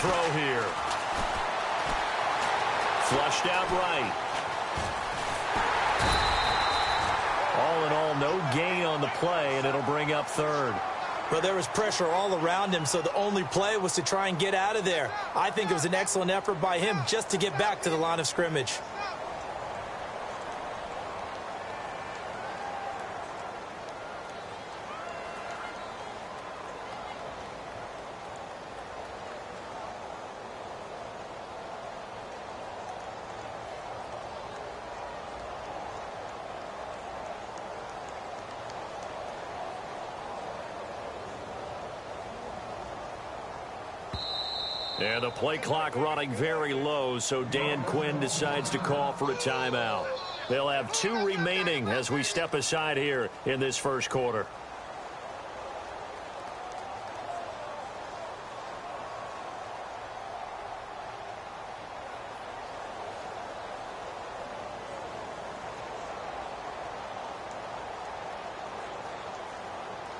throw here. Flushed out right. All in all, no gain on the play, and it'll bring up third. Well, there was pressure all around him, so the only play was to try and get out of there. I think it was an excellent effort by him just to get back to the line of scrimmage. And the play clock running very low, so Dan Quinn decides to call for a timeout. They'll have 2 remaining as we step aside here in this first quarter.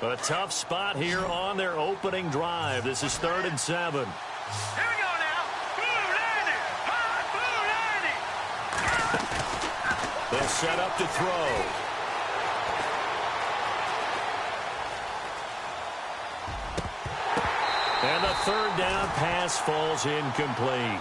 A tough spot here on their opening drive. This is 3rd and 7. Here we go now. They'll set up to throw. And the 3rd down pass falls incomplete.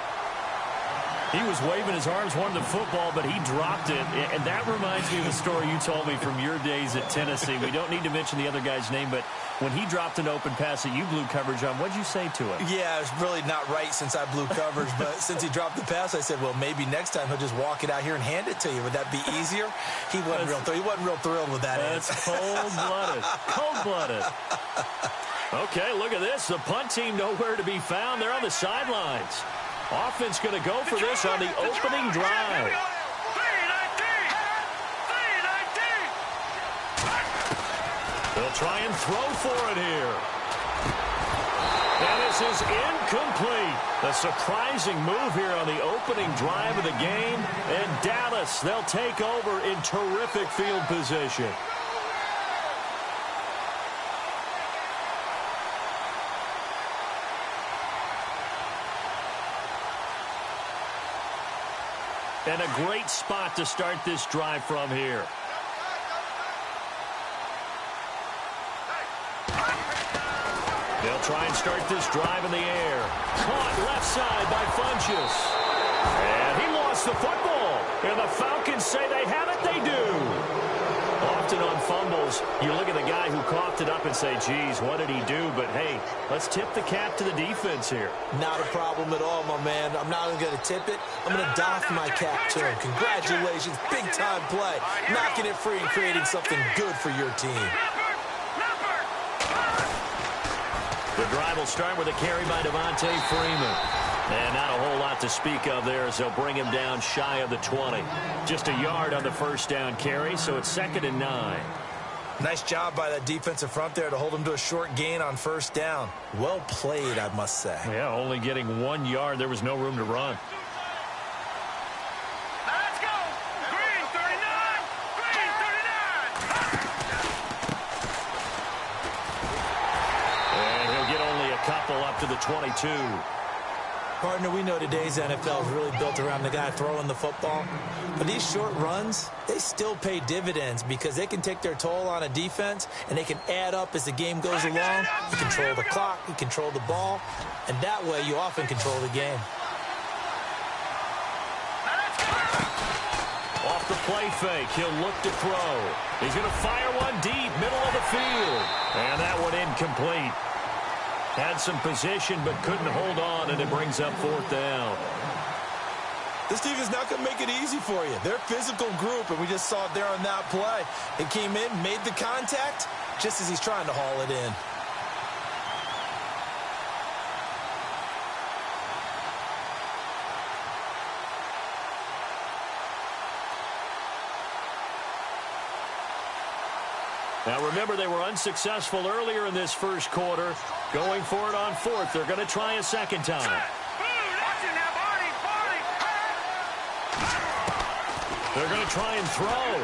He was waving his arms, wanted the football, but he dropped it. And that reminds me of a story you told me from your days at Tennessee. We don't need to mention the other guy's name, but when he dropped an open pass that you blew coverage on, what'd you say to him? Yeah, it's really not right since I blew coverage, but since he dropped the pass, I said, well, maybe next time he'll just walk it out here and hand it to you. Would that be easier? He wasn't real thrilled with that. That's cold-blooded. Cold-blooded. Okay, look at this. The punt team nowhere to be found. They're on the sidelines. Offense going to go for this on the opening drive. They'll try and throw for it here. And this is incomplete. A surprising move here on the opening drive of the game. And Dallas, they'll take over in terrific field position. And a great spot to start this drive from here. They'll try and start this drive in the air. Caught left side by Funchess. And he lost the football. And the Falcons say they have it. They do. Often on fumbles, you look at the guy who coughed it up and say, geez, what did he do? But, hey, let's tip the cap to the defense here. Not a problem at all, my man. I'm not even going to tip it. I'm going to doff my cap to him. Congratulations. Big-time play. Knocking it free and creating something good for your team. The drive will start with a carry by Devontae Freeman. And not a whole lot to speak of there as they'll bring him down shy of the 20. Just a yard on the first down carry, so it's 2nd and 9. Nice job by that defensive front there to hold him to a short gain on first down. Well played, I must say. Yeah, only getting 1 yard. There was no room to run. Let's go. Green 39. Green 39. And he'll get only a couple up to the 22. Partner, we know today's NFL is really built around the guy throwing the football. But these short runs, they still pay dividends because they can take their toll on a defense and they can add up as the game goes along. You control the clock, you control the ball, and that way you often control the game. Off the play fake, he'll look to throw. He's going to fire one deep, middle of the field. And that one incomplete. Had some position but couldn't hold on, and it brings up 4th down. This team is not going to make it easy for you. They're a physical group, and we just saw it there on that play. They came in, made the contact, just as he's trying to haul it in. Now, remember, they were unsuccessful earlier in this first quarter. Going for it on 4th. They're going to try a second time. They're going to try and throw.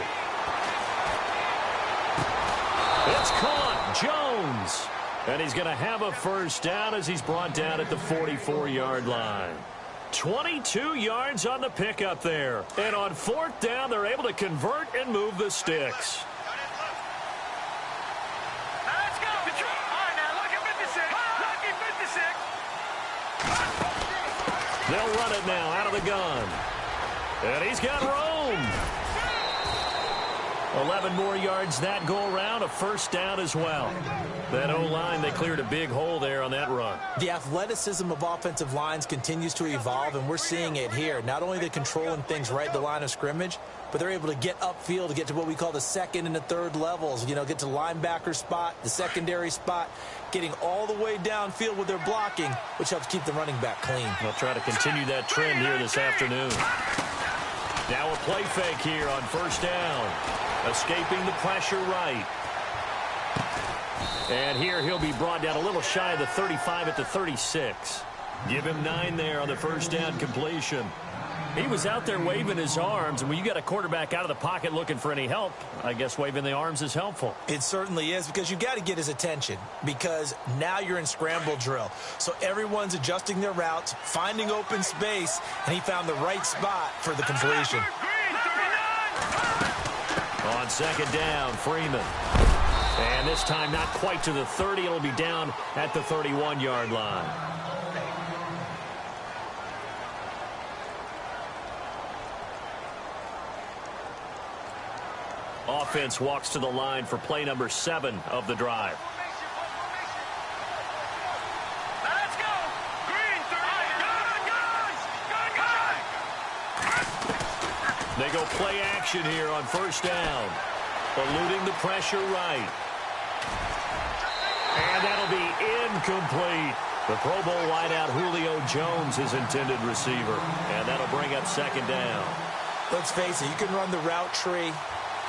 It's caught. Jones. And he's going to have a first down as he's brought down at the 44-yard line. 22 yards on the pickup there. And on fourth down, they're able to convert and move the sticks. Let's go. All right, now, lucky 56. Lucky 56. They'll run it now out of the gun. And he's got room. 11 more yards that go around, a first down as well. That O-line, they cleared a big hole there on that run. The athleticism of offensive lines continues to evolve, and we're seeing it here. Not only are they controlling things right at the line of scrimmage, but they're able to get upfield to get to what we call the second and the third levels. You know, get to linebacker spot, the secondary spot, getting all the way downfield with their blocking, which helps keep the running back clean. They'll try to continue that trend here this afternoon. Now a play fake here on first down. Escaping the pressure right. And here he'll be brought down a little shy of the 35 at the 36. Give him 9 there on the first down completion. He was out there waving his arms, and when you got a quarterback out of the pocket looking for any help, I guess waving the arms is helpful. It certainly is, because you got to get his attention, because now you're in scramble drill. So everyone's adjusting their routes, finding open space, and he found the right spot for the completion. On second down, Freeman. And this time not quite to the 30. It'll be down at the 31-yard line. Offense walks to the line for play number 7 of the drive. Let's go. Green, 39. They go play action here on first down. Eluding the pressure right. And that'll be incomplete. The Pro Bowl wideout Julio Jones, his intended receiver. And that'll bring up second down. Let's face it, you can run the route tree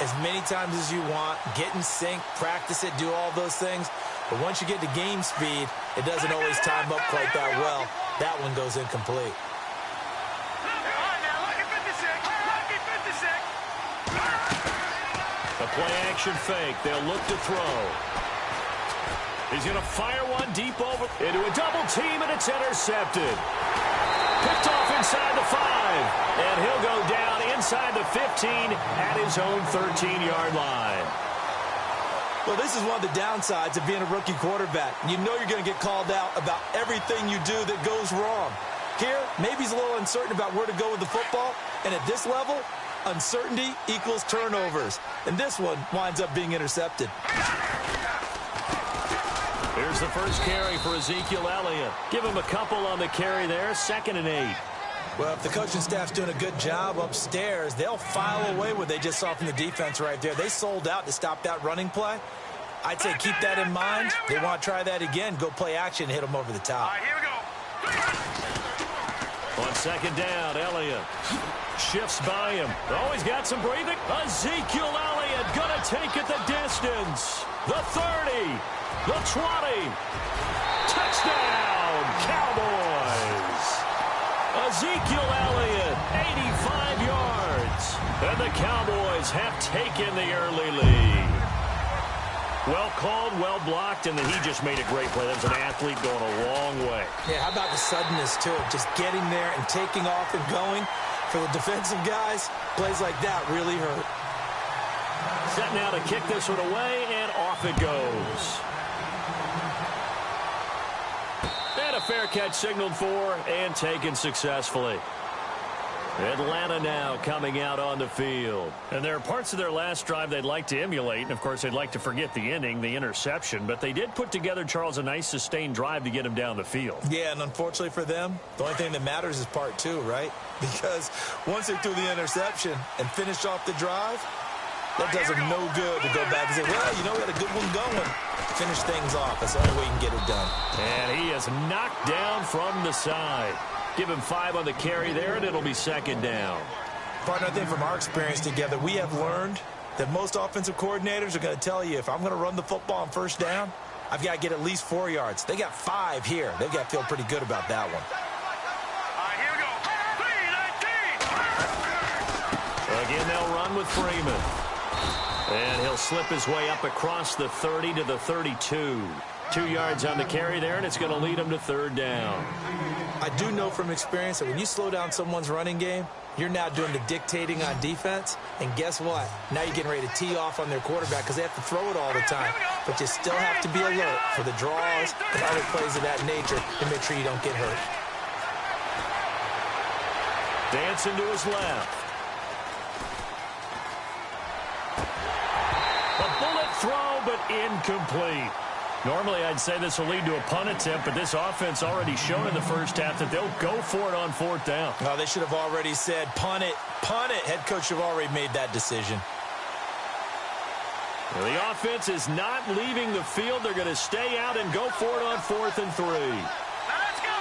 as many times as you want, get in sync, practice it, do all those things. But once you get to game speed, it doesn't always time up quite that well. That one goes incomplete. A play-action fake. They'll look to throw. He's going to fire one deep over into a double team, and it's intercepted. Picked off inside the 5, and he'll go down inside the 15 at his own 13-yard line. Well, this is one of the downsides of being a rookie quarterback. You know you're going to get called out about everything you do that goes wrong. Here, maybe he's a little uncertain about where to go with the football, and at this level, uncertainty equals turnovers. And this one winds up being intercepted. Here's the first carry for Ezekiel Elliott. Give him a couple on the carry there, 2nd and 8. Well, if the coaching staff's doing a good job upstairs, they'll file away what they just saw from the defense right there. They sold out to stop that running play. I'd say keep that in mind. They want to try that again, go play action, hit them over the top. All right, here we go. On second down, Elliott shifts by him. Oh, he's got some breathing. Ezekiel Elliott gonna take it the distance. The 30, the 20. Touchdown, Cowboys. Ezekiel Elliott, 85 yards. And the Cowboys have taken the early lead. Well called, well blocked, and then he just made a great play. That was an athlete going a long way. Yeah, how about the suddenness, too? Just getting there and taking off and going. For the defensive guys, plays like that really hurt. Set now to kick this one away, and off it goes. And a fair catch signaled for and taken successfully. Atlanta now coming out on the field. And there are parts of their last drive they'd like to emulate. And, of course, they'd like to forget the inning, the interception. But they did put together, Charles, a nice sustained drive to get him down the field. Yeah, and unfortunately for them, the only thing that matters is part 2, right? Because once they threw the interception and finished off the drive, that does them no good to go back and say, well, you know, we had a good one going. Finish things off. That's the only way you can get it done. And he is knocked down from the side. Give him 5 on the carry there, and it'll be second down. Partner, I think from our experience together, we have learned that most offensive coordinators are going to tell you, if I'm going to run the football on first down, I've got to get at least 4 yards. They got 5 here. They've got to feel pretty good about that one. All right, here we go. 3-19. Again, they'll run with Freeman. And he'll slip his way up across the 30 to the 32. 2 yards on the carry there, and it's going to lead them to third down. I do know from experience that when you slow down someone's running game, you're now doing the dictating on defense. And guess what? Now you're getting ready to tee off on their quarterback because they have to throw it all the time. But you still have to be alert for the draws and other plays of that nature to make sure you don't get hurt. Dancing to his left. A bullet throw, but incomplete. Normally, I'd say this will lead to a punt attempt, but this offense already shown in the first half that they'll go for it on fourth down. No, they should have already said, punt it, punt it. Head coach should have already made that decision. Well, the offense is not leaving the field. They're going to stay out and go for it on 4th and 3. Let's go.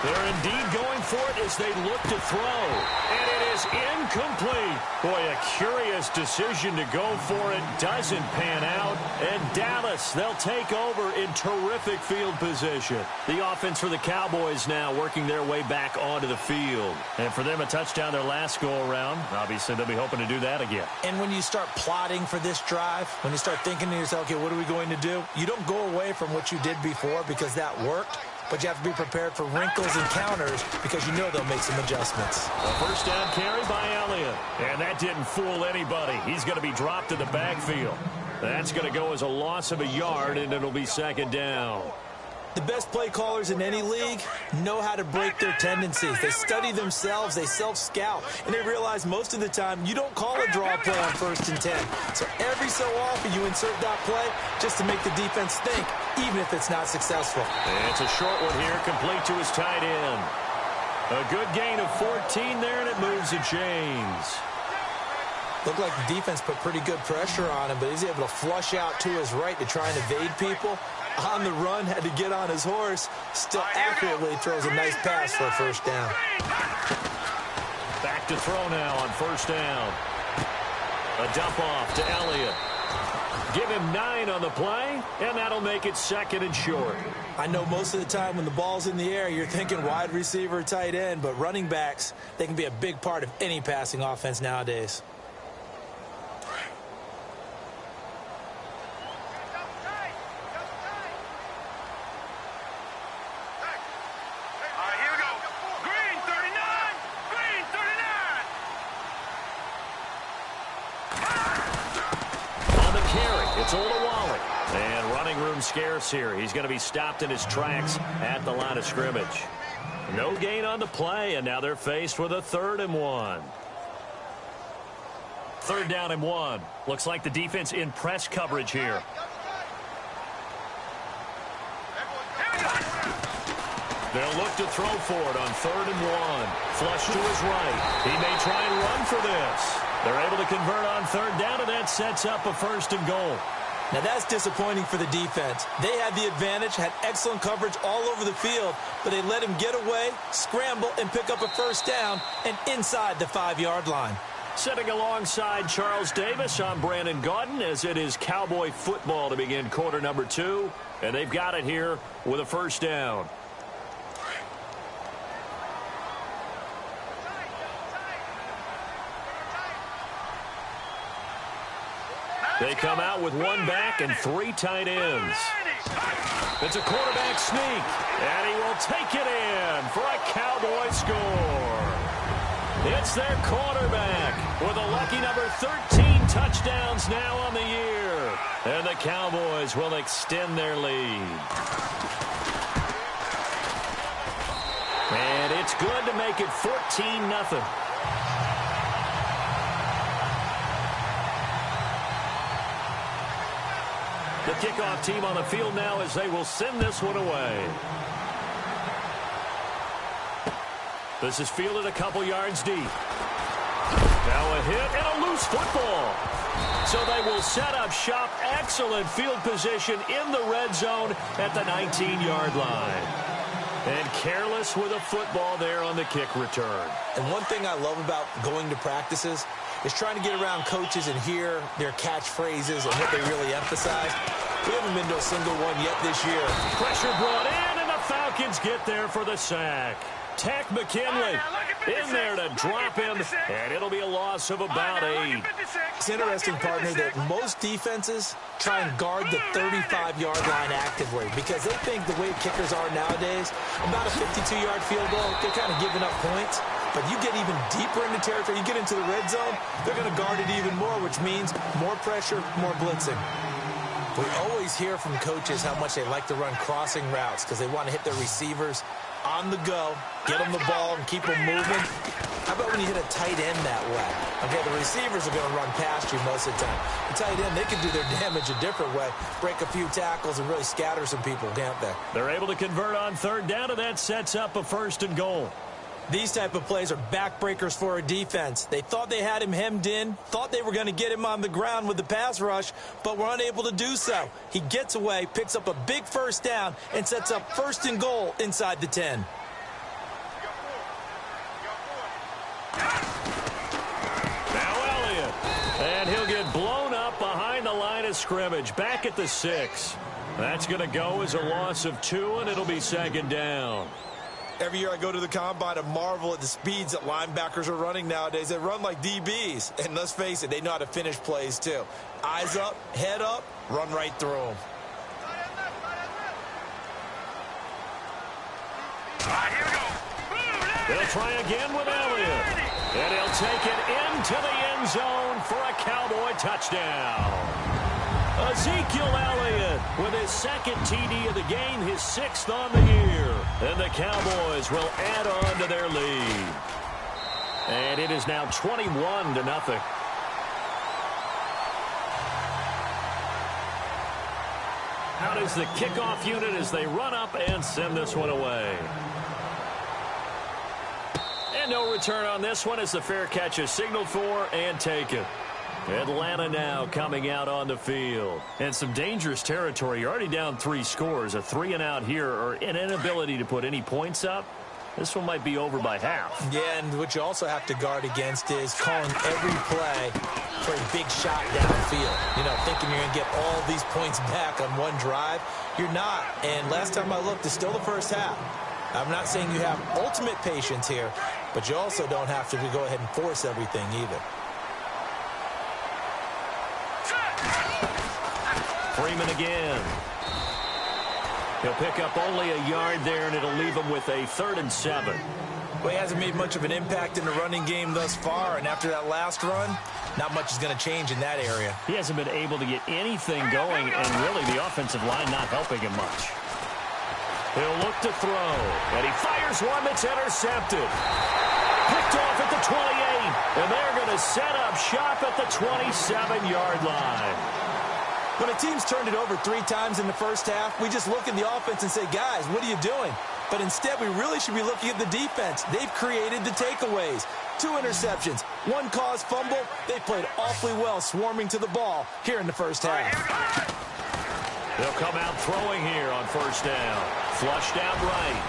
They're indeed going for it as they look to throw. And it is incomplete. Boy, a curious decision to go for it. Doesn't pan out. And Dallas, they'll take over in terrific field position. The offense for the Cowboys now working their way back onto the field. And for them, a touchdown their last go-around. Obviously, they'll be hoping to do that again. And when you start plotting for this drive, when you start thinking to yourself, okay, what are we going to do? You don't go away from what you did before because that worked. But you have to be prepared for wrinkles and counters because you know they'll make some adjustments. A first down carry by Elliott. And that didn't fool anybody. He's going to be dropped in the backfield. That's going to go as a loss of a yard, and it'll be second down. The best play callers in any league know how to break their tendencies. They study themselves, they self-scout, and they realize most of the time you don't call a draw play on 1st and 10. So every so often you insert that play just to make the defense think, even if it's not successful. And it's a short one here, complete to his tight end. A good gain of 14 there, and it moves the chains. Looked like the defense put pretty good pressure on him, but he's able to flush out to his right to try and evade people. On the run, had to get on his horse. Still accurately throws a nice pass for a first down. Back to throw now on first down. A dump off to Elliott. Give him 9 on the play, and that'll make it 2nd and short. I know most of the time when the ball's in the air, you're thinking wide receiver, tight end, but running backs, they can be a big part of any passing offense nowadays. It's Olawale. And running room scarce here. He's going to be stopped in his tracks at the line of scrimmage. No gain on the play, and now they're faced with a 3rd and 1. 3rd down and 1. Looks like the defense in press coverage here. They'll look to throw for it on 3rd and 1. Flush to his right. He may try and run for this. They're able to convert on 3rd down, and that sets up a 1st and goal. Now that's disappointing for the defense. They had the advantage, had excellent coverage all over the field, but they let him get away, scramble, and pick up a 1st down and inside the 5-yard line. Sitting alongside Charles Davis, I'm Brandon Gaudin, as it is Cowboy football to begin quarter number 2, and they've got it here with a 1st down. They come out with 1 back and 3 tight ends. It's a quarterback sneak, and he will take it in for a Cowboy score. It's their quarterback with a lucky number 13 touchdowns now on the year. And the Cowboys will extend their lead. And it's good to make it 14-0. The kickoff team on the field now as they will send this one away. This is fielded a couple yards deep. Now a hit and a loose football. So they will set up shop. Excellent field position in the red zone at the 19-yard line. And careless with a football there on the kick return. And one thing I love about going to practices is trying to get around coaches and hear their catchphrases and what they really emphasize. We haven't been to a single one yet this year. Pressure brought in, and the Falcons get there for the sack. Tech McKinley in there to drop him, and it'll be a loss of about 8. It's interesting, partner, that most defenses try and guard the 35-yard line actively because they think the way kickers are nowadays, about a 52-yard field goal, they're kind of giving up points. But you get even deeper into territory, you get into the red zone, they're going to guard it even more, which means more pressure, more blitzing. We always hear from coaches how much they like to run crossing routes because they want to hit their receivers on the go, get them the ball, and keep them moving. How about when you hit a tight end that way? Okay, the receivers are going to run past you most of the time. The tight end, they can do their damage a different way, break a few tackles, and really scatter some people, can't they? They're able to convert on third down, and that sets up a 1st and goal. These type of plays are backbreakers for a defense. They thought they had him hemmed in, thought they were going to get him on the ground with the pass rush, but were unable to do so. He gets away, picks up a big 1st down, and sets up 1st and goal inside the 10. Now Elliott, and he'll get blown up behind the line of scrimmage, back at the 6. That's going to go as a loss of 2, and it'll be 2nd down. Every year I go to the combine and marvel at the speeds that linebackers are running nowadays. They run like DBs. And let's face it, they know how to finish plays too. Eyes up, head up, run right through them. They'll try again with Elliott. And he'll take it into the end zone for a Cowboy touchdown. Ezekiel Elliott with his 2nd TD of the game, his 6th on the year. And the Cowboys will add on to their lead. And it is now 21-0. Out is the kickoff unit as they run up and send this one away. And no return on this one as the fair catch is signaled for and taken. Atlanta now coming out on the field. And some dangerous territory. You're already down 3 scores. A 3-and-out here or an inability to put any points up. This one might be over by half. Yeah, and what you also have to guard against is calling every play for a big shot downfield. You know, thinking you're going to get all these points back on one drive. You're not. And last time I looked, it's still the first half. I'm not saying you have ultimate patience here, but you also don't have to go ahead and force everything either. Freeman again. He'll pick up only a yard there, and it'll leave him with a 3rd and 7. Well, he hasn't made much of an impact in the running game thus far, and after that last run, not much is going to change in that area. He hasn't been able to get anything going, and really the offensive line not helping him much. He'll look to throw, and he fires one that's intercepted. Picked off at the 28, and they're going to set up shop at the 27-yard line. When a team's turned it over 3 times in the first half, we just look at the offense and say, guys, what are you doing? But instead, we really should be looking at the defense. They've created the takeaways. 2 interceptions, 1 caused fumble. They played awfully well swarming to the ball here in the first half. They'll come out throwing here on 1st down. Flushed out right.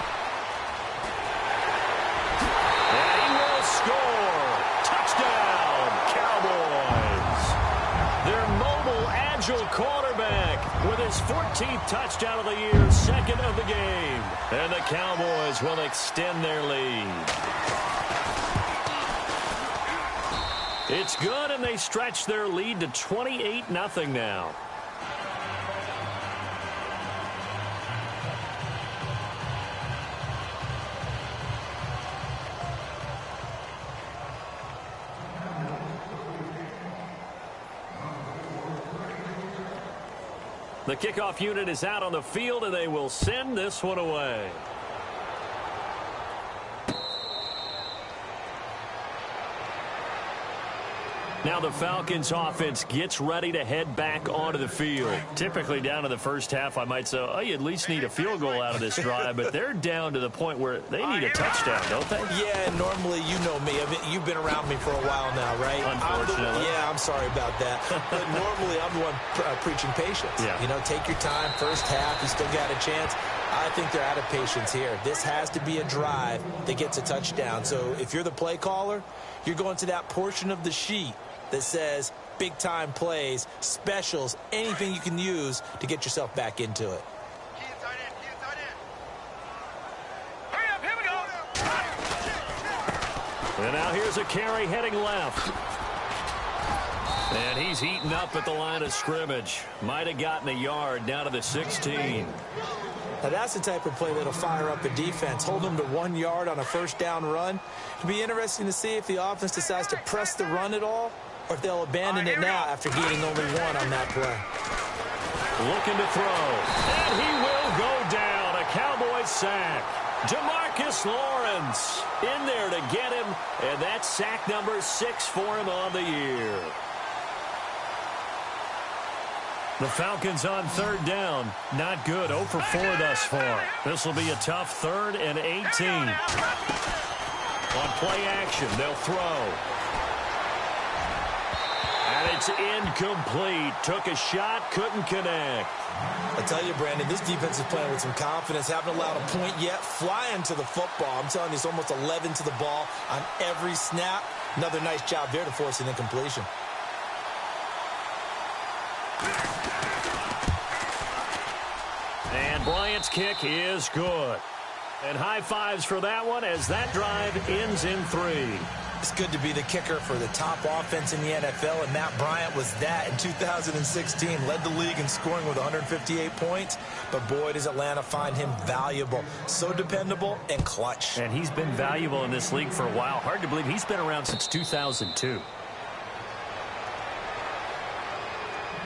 And he will score. Touchdown, Cowboys. Their mobile, agile quarterback with his 14th touchdown of the year, 2nd of the game. And the Cowboys will extend their lead. It's good, and they stretch their lead to 28-0 now. The kickoff unit is out on the field, and they will send this one away. Now the Falcons offense gets ready to head back onto the field. Typically down to the first half, I might say, oh, you at least need a field goal out of this drive, but they're down to the point where they need a touchdown, don't they? Yeah, normally, you know me. I mean, you've been around me for a while now, right? Unfortunately. I'm sorry about that. But normally, I'm the one preaching patience. Yeah. You know, take your time. First half, you still got a chance. I think they're out of patience here. This has to be a drive that gets a touchdown. So if you're the play caller, you're going to that portion of the sheet that says big-time plays, specials, anything you can use to get yourself back into it. Hurry up, here we go. And now here's a carry heading left. And he's eaten up at the line of scrimmage. Might have gotten a yard down to the 16. Now that's the type of play that'll fire up the defense. Hold them to 1 yard on a first down run. It'll be interesting to see if the offense decides to press the run at all or if they'll abandon it now after gaining only 1 on that play. Looking to throw. And he will go down. A Cowboys sack. Demarcus Lawrence in there to get him. And that's sack number 6 for him on the year. The Falcons on 3rd down. Not good. 0 for 4 thus far. This will be a tough 3rd and 18. On play action, they'll throw. And it's incomplete. Took a shot, couldn't connect. I tell you, Brandon, this defense is playing with some confidence. Haven't allowed a point yet. Flying to the football. I'm telling you, it's almost 11 to the ball on every snap. Another nice job there to force an incompletion. And Bryant's kick is good. And high fives for that one as that drive ends in 3. It's good to be the kicker for the top offense in the NFL, and Matt Bryant was that in 2016. Led the league in scoring with 158 points, but boy, does Atlanta find him valuable. So dependable and clutch. And he's been valuable in this league for a while. Hard to believe he's been around since 2002.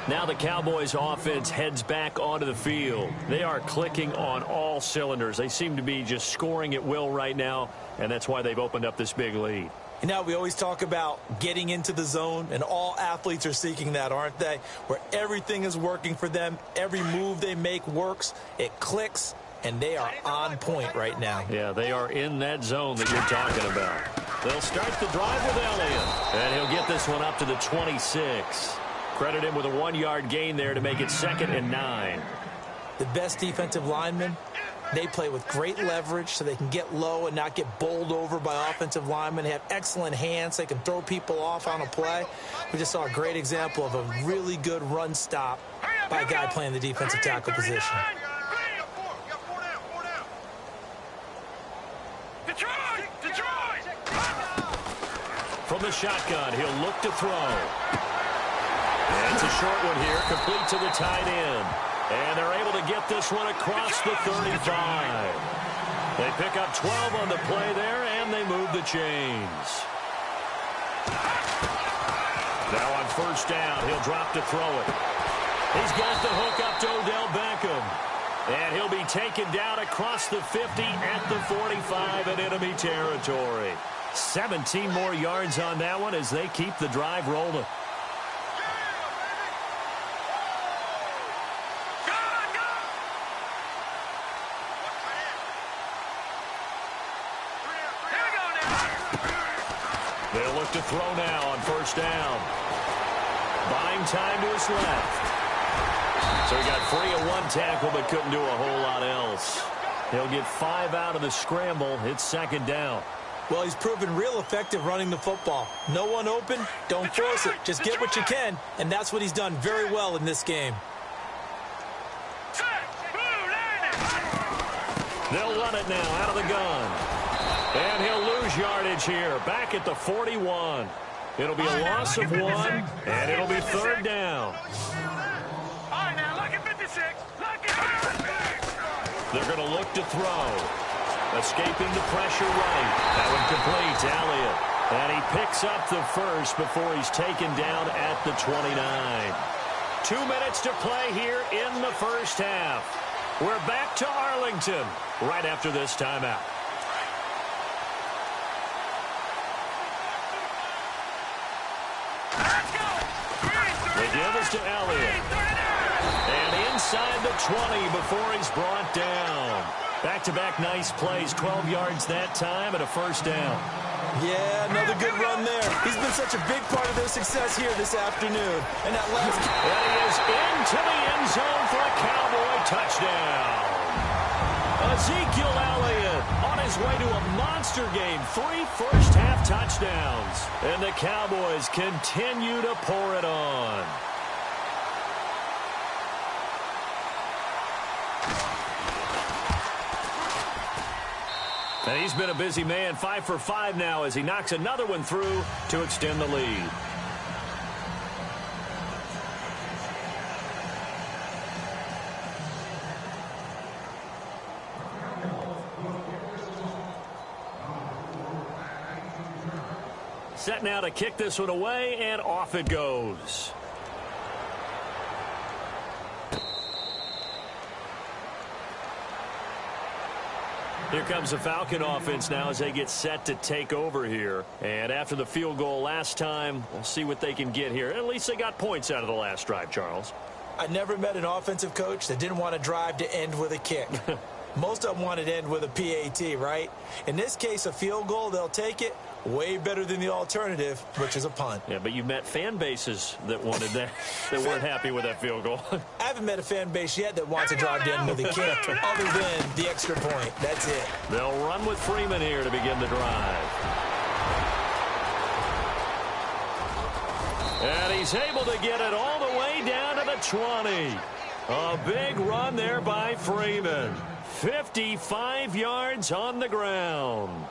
Now the Cowboys offense heads back onto the field. They are clicking on all cylinders. They seem to be just scoring at will right now, and that's why they've opened up this big lead. You know, we always talk about getting into the zone, and all athletes are seeking that, aren't they? Where everything is working for them, every move they make works, it clicks, and they are on point right now. Yeah, they are in that zone that you're talking about. They'll start the drive with Elliott, and he'll get this one up to the 26. Credit him with a 1-yard gain there to make it 2nd and 9. The best defensive linemen, they play with great leverage so they can get low and not get bowled over by offensive linemen. They have excellent hands. They can throw people off on a play. We just saw a great example of a really good run stop by a guy playing the defensive tackle position. From the shotgun, he'll look to throw. And it's a short one here, complete to the tight end. And they're able to get this one across the 35. They pick up 12 on the play there, and they move the chains. Now on 1st down, he'll drop to throw it. He's got the hook up to Odell Beckham. And he'll be taken down across the 50 at the 45 in enemy territory. 17 more yards on that one as they keep the drive rolling. They'll look to throw now on 1st down. Buying time to his left. So he got free of 1 tackle but couldn't do a whole lot else. He'll get 5 out of the scramble. It's 2nd down. Well, he's proven real effective running the football. No one open, don't force it. Just get what you can, and that's what he's done very well in this game. They'll run it now out of the gun. And he'll lose yardage here, back at the 41. It'll be a loss of 1, and it'll be 3rd down. They're going to look to throw. Escaping the pressure right. That one complete to Elliott. And he picks up the 1st before he's taken down at the 29. 2 minutes to play here in the 1st half. We're back to Arlington right after this timeout. The give is to Elliott. And inside the 20 before he's brought down. Back-to-back nice plays, 12 yards that time and a 1st down. Yeah, another good run there. He's been such a big part of their success here this afternoon. And that last... And he is into the end zone for a Cowboy touchdown. Ezekiel Elliott on his way to a monster game. 3 first-half touchdowns. And the Cowboys continue to pour it on. And he's been a busy man, 5 for 5 now as he knocks another one through to extend the lead. Set now to kick this one away, and off it goes. Here comes the Falcon offense now as they get set to take over here. And after the field goal last time, we'll see what they can get here. At least they got points out of the last drive, Charles. I never met an offensive coach that didn't want to drive to end with a kick. Most of them wanted to end with a PAT, right? In this case, a field goal, they'll take it. Way better than the alternative, which is a punt. Yeah, but you met fan bases that wanted that, that weren't happy with that field goal. I haven't met a fan base yet that wants to drive to end with a kick other than the extra point. That's it. They'll run with Freeman here to begin the drive. And he's able to get it all the way down to the 20. A big run there by Freeman. 55 yards on the ground.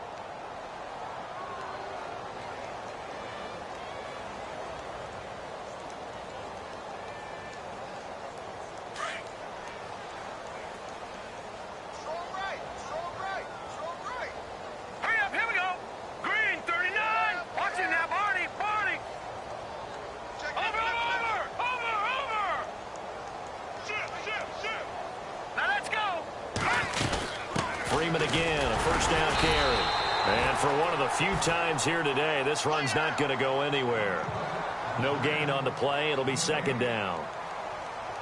Freeman again, a first down carry. And for one of the few times here today, this run's not going to go anywhere. No gain on the play. It'll be second down.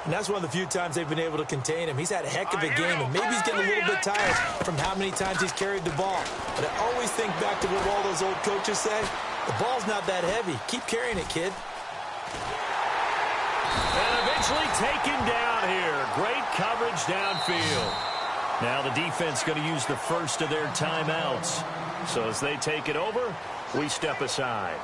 And that's one of the few times they've been able to contain him. He's had a heck of a game, and maybe he's getting a little bit tired from how many times he's carried the ball. But I always think back to what all those old coaches say. The ball's not that heavy. Keep carrying it, kid. And eventually taken down here. Great coverage downfield. Now the defense going to use the first of their timeouts. So as they take it over, we step aside.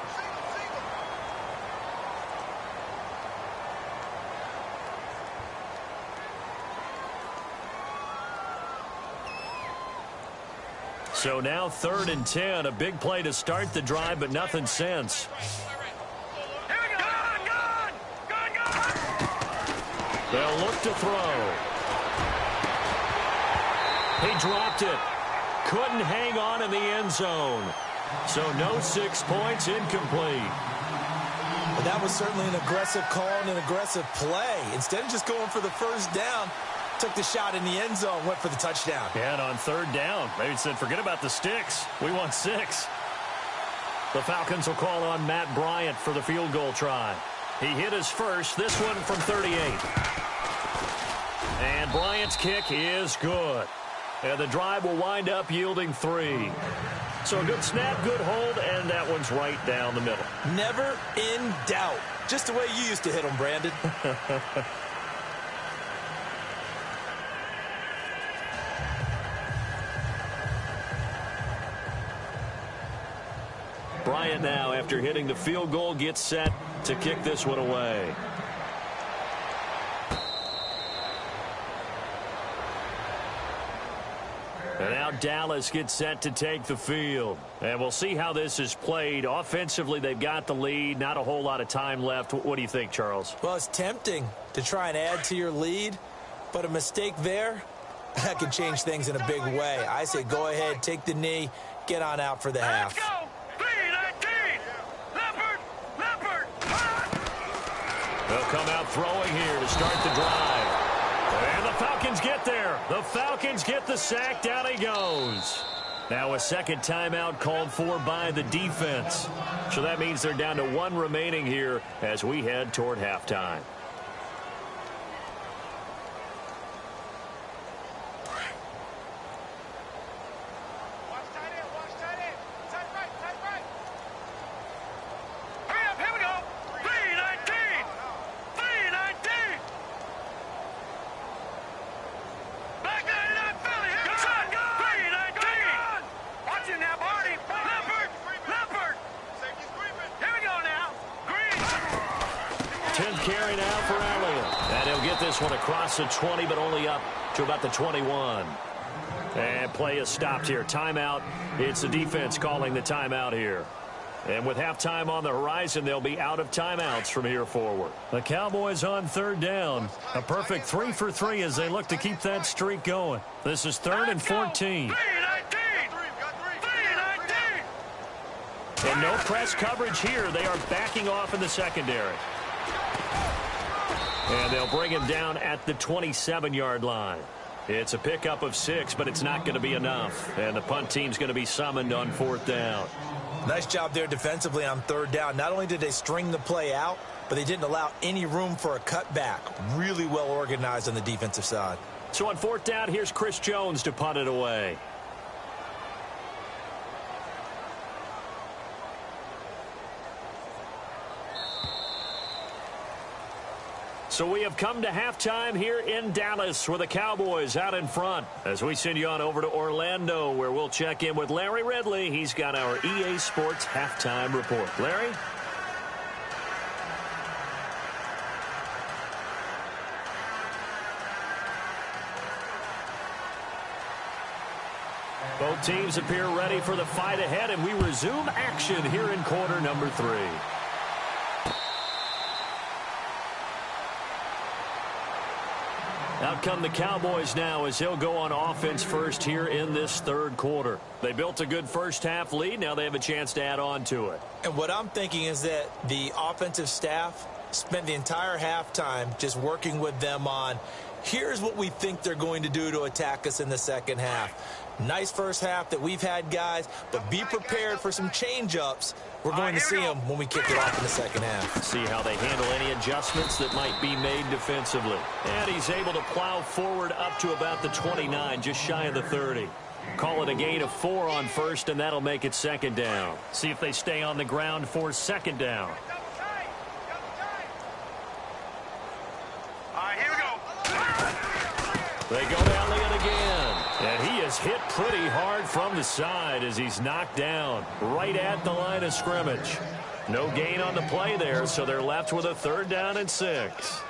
So now 3rd and 10. A big play to start the drive, but nothing since. They'll look to throw. He dropped it. Couldn't hang on in the end zone. So no 6 points, incomplete. But that was certainly an aggressive call and an aggressive play. Instead of just going for the first down, took the shot in the end zone, went for the touchdown. Yeah, and on 3rd down, maybe said, forget about the sticks. We want 6. The Falcons will call on Matt Bryant for the field goal try. He hit his first, this one from 38. And Bryant's kick is good. And the drive will wind up yielding 3. So a good snap, good hold, and that one's right down the middle. Never in doubt. Just the way you used to hit them, Brandon. Bryant now, after hitting the field goal, gets set to kick this one away. And now Dallas gets set to take the field. And we'll see how this is played. Offensively, they've got the lead. Not a whole lot of time left. What do you think, Charles? Well, it's tempting to try and add to your lead, but a mistake there, that can change things in a big way. I say go ahead, take the knee, get on out for the half. Let's go! 3-19! Leopard! They'll come out throwing here to start the drive. And the Falcons get there. The Falcons get the sack. Down he goes. Now a second timeout called for by the defense. So that means they're down to 1 remaining here as we head toward halftime. Carry now for Elliott. And he'll get this one across the 20, but only up to about the 21. And play is stopped here. Timeout. It's the defense calling the timeout here. And with halftime on the horizon, they'll be out of timeouts from here forward. The Cowboys on third down. A perfect 3 for 3 as they look to keep that streak going. This is 3rd and 14. And no press coverage here. They are backing off in the secondary. And they'll bring him down at the 27-yard line. It's a pickup of 6, but it's not going to be enough. And the punt team's going to be summoned on 4th down. Nice job there defensively on 3rd down. Not only did they string the play out, but they didn't allow any room for a cutback. Really well organized on the defensive side. So on 4th down, here's Chris Jones to punt it away. So we have come to halftime here in Dallas with the Cowboys out in front. As we send you on over to Orlando, where we'll check in with Larry Ridley. He's got our EA Sports halftime report. Larry? Both teams appear ready for the fight ahead, and we resume action here in quarter number 3. Out come the Cowboys now as they'll go on offense first here in this 3rd quarter. They built a good first-half lead. Now they have a chance to add on to it. And what I'm thinking is that the offensive staff spent the entire halftime just working with them on, here's what we think they're going to do to attack us in the second half. Nice first half that we've had, guys, but be prepared for some change-ups. We're going to see them when we kick it off in the second half. See how they handle any adjustments that might be made defensively. And he's able to plow forward up to about the 29, just shy of the 30. Call it a gain of 4 on 1st, and that'll make it 2nd down. See if they stay on the ground for 2nd down. They go to Elliott again. And he is hit pretty hard from the side as he's knocked down right at the line of scrimmage. No gain on the play there, so they're left with a 3rd down and 6.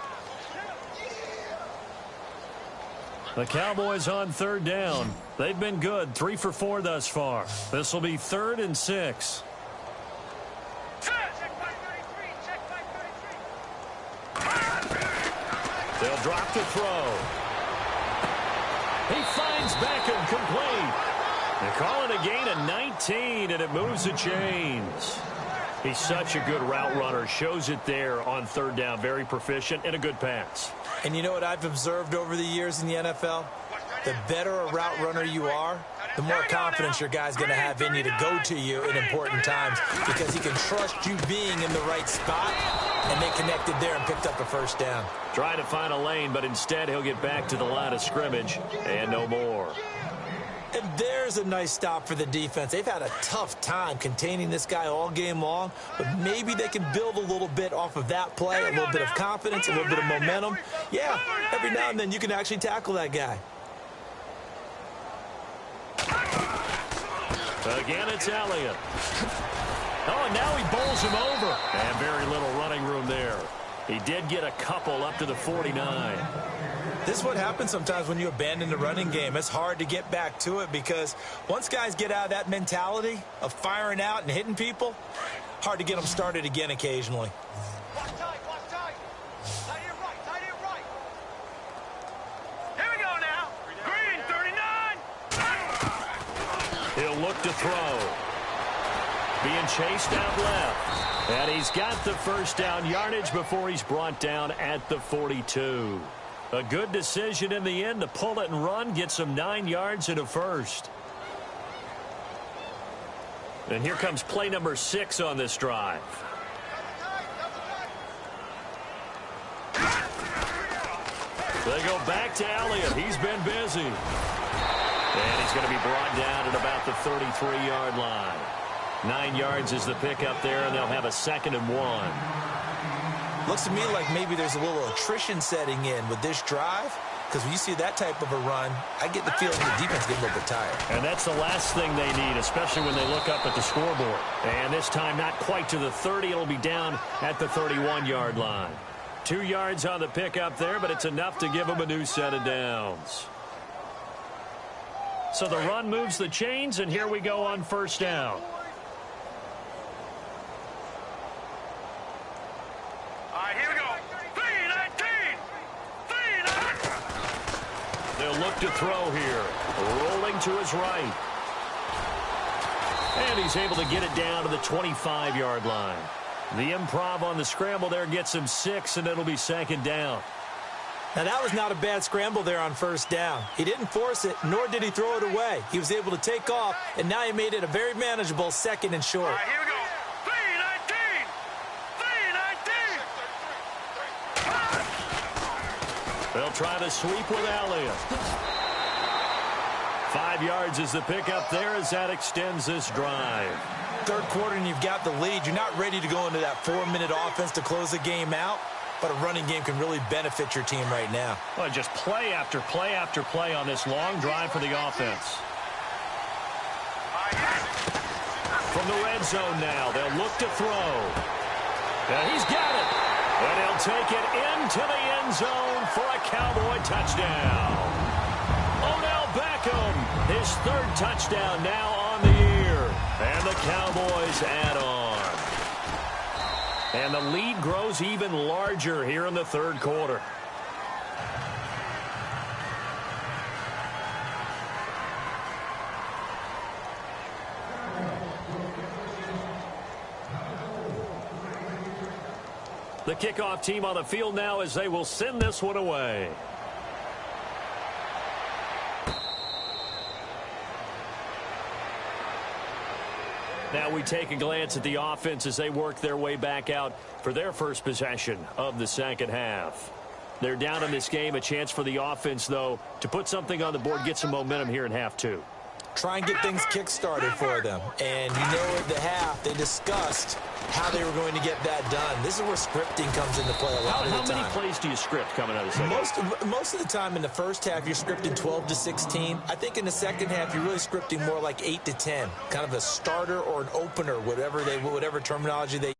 The Cowboys on 3rd down. They've been good, 3 for 4 thus far. This will be 3rd and 6. They'll drop to throw. He finds Beckham complete. They call it a gain of 19, and it moves the chains. He's such a good route runner. Shows it there on 3rd down. Very proficient and a good pass. And you know what I've observed over the years in the NFL? The better a route runner you are, the more confidence your guy's going to have in you to go to you in important times because he can trust you being in the right spot, and they connected there and picked up a 1st down. Trying to find a lane, but instead he'll get back to the line of scrimmage and no more. And there's a nice stop for the defense. They've had a tough time containing this guy all game long, but maybe they can build a little bit off of that play, a little bit of confidence, a little bit of momentum. Yeah, every now and then you can actually tackle that guy. Again, it's Elliott. Oh, and now he bowls him over. And very little running room there. He did get a couple up to the 49. This is what happens sometimes when you abandon the running game. It's hard to get back to it because once guys get out of that mentality of firing out and hitting people, hard to get them started again occasionally. Watch tight, watch tight. Tight it right, tight it right. Here we go now. Green, 39. He'll look to throw. Being chased out left. And he's got the 1st down yardage before he's brought down at the 42. A good decision in the end to pull it and run, get some 9 yards and a 1st. And here comes play number 6 on this drive. They go back to Elliott. He's been busy. And he's going to be brought down at about the 33-yard line. 9 yards is the pickup there, and they'll have a 2nd and 1. Looks to me like maybe there's a little attrition setting in with this drive, because when you see that type of a run, I get the feeling the defense gets a little bit tired. And that's the last thing they need, especially when they look up at the scoreboard. And this time not quite to the 30. It'll be down at the 31-yard line. 2 yards on the pickup there, but it's enough to give them a new set of downs. So the run moves the chains, and here we go on first down. All right, here we go. 3-19. 3-19. They'll look to throw here. Rolling to his right. And he's able to get it down to the 25-yard line. The improv on the scramble there gets him 6, and it'll be second down. Now, that was not a bad scramble there on first down. He didn't force it, nor did he throw it away. He was able to take off, and now he made it a very manageable second and short. All right, here we go. 3-19. 3-19. They'll try to sweep with Elliott. 5 yards is the pickup there as that extends this drive. Third quarter and you've got the lead. You're not ready to go into that 4-minute offense to close the game out, but a running game can really benefit your team right now. Well, just play after play after play on this long drive for the offense. From the red zone now, they'll look to throw. And he's got it. And he'll take it into the end zone for a Cowboy touchdown. Beckham, his third touchdown now on the year. And the Cowboys add on. And the lead grows even larger here in the third quarter. The kickoff team on the field now as they will send this one away. Now we take a glance at the offense as they work their way back out for their first possession of the second half. They're down in this game. A chance for the offense, though, to put something on the board, get some momentum here in half two. Try and get things kick-started for them. And you know at the half, they discussed how they were going to get that done. This is where scripting comes into play a lot of the time. How many plays do you script coming out of the second half? Most of the time in the first half, you're scripting 12 to 16. I think in the second half, you're really scripting more like 8 to 10. Kind of a starter or an opener, whatever terminology they